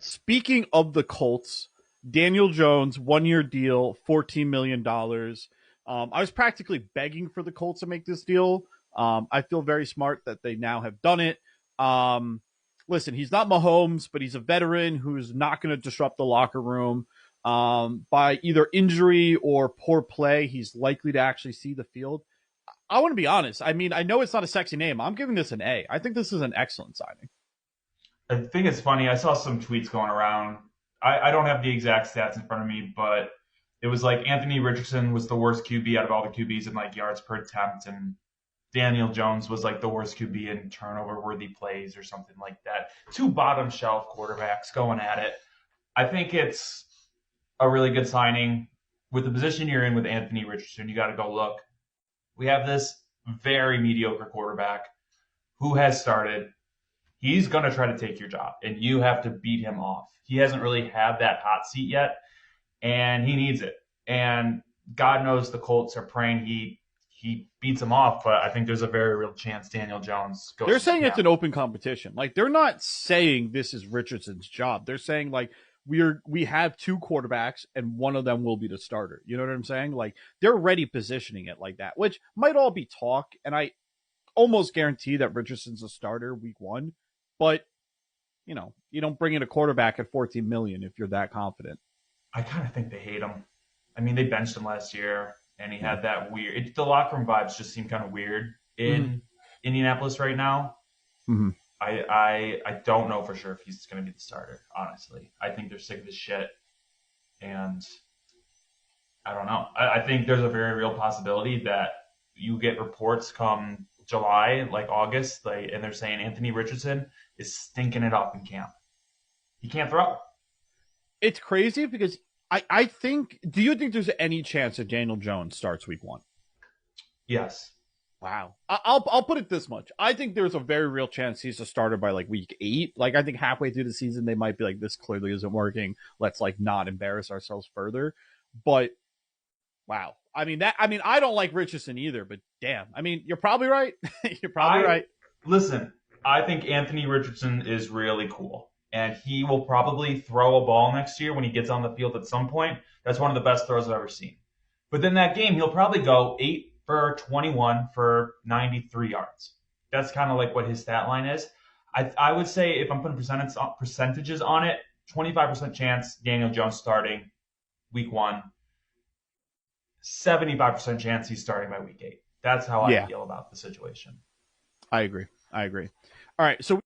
Speaking of the Colts, Daniel Jones, 1 year deal, $14 million. I was practically begging for the Colts to make this deal. I feel very smart that they now have done it. Um, Listen, he's not Mahomes, but he's a veteran who's not going to disrupt the locker room. By either injury or poor play, he's likely to actually see the field. I want to be honest. I mean, I know it's not a sexy name. I'm giving this an A. I think this is an excellent signing. I think it's funny. I saw some tweets going around. I don't have the exact stats in front of me, but it was like Anthony Richardson was the worst QB out of all the QBs in like yards per attempt, and Daniel Jones was like the worst QB in turnover worthy plays or something like that. Two bottom shelf quarterbacks going at it. I think it's a really good signing. With the position you're in with Anthony Richardson, you got to go look. We have this very mediocre quarterback who has started. He's going to try to take your job, and you have to beat him off. He hasn't really had that hot seat yet, and he needs it. And God knows the Colts are praying he beats him off, but I think there's a very real chance Daniel Jones goes They're to the saying it's camp. an open competition. Like they're not saying this is Richardson's job. They're saying like we have two quarterbacks and one of them will be the starter. You know what I'm saying? Like they're already positioning it like that, which might all be talk. And I almost guarantee that Richardson's a starter week one. But you don't bring in a quarterback at 14 million if you're that confident. I kind of think they hate him. I mean, they benched him last year, and he Yeah. had that weird. The locker room vibes just seem kind of weird Mm-hmm. in Indianapolis right now. Mm-hmm. I don't know for sure if he's going to be the starter. Honestly, I think they're sick of his shit, and I don't know. I think there's a very real possibility that you get reports come July, like August, like, and they're saying Anthony Richardson is stinking it up in camp. He can't throw. It's crazy because I think. Do you think there's any chance that Daniel Jones starts week one? Yes, Wow. I'll put it this much. I think there's a very real chance he's a starter by like week 8. Like I think halfway through the season they might be like, this clearly isn't working. Let's like not embarrass ourselves further. But wow. I mean I don't like Richardson either, but damn. I mean, you're probably right. You're probably I right. listen. I think Anthony Richardson is really cool, and he will probably throw a ball next year when he gets on the field at some point. That's one of the best throws I've ever seen. But then that game, he'll probably go 8 for 21 for 93 yards. That's kind of like what his stat line is. I would say if I'm putting percentages on it, 25% chance Daniel Jones starting week one, 75% chance he's starting by week 8. That's how I Yeah, feel about the situation. I agree. I agree. All right. So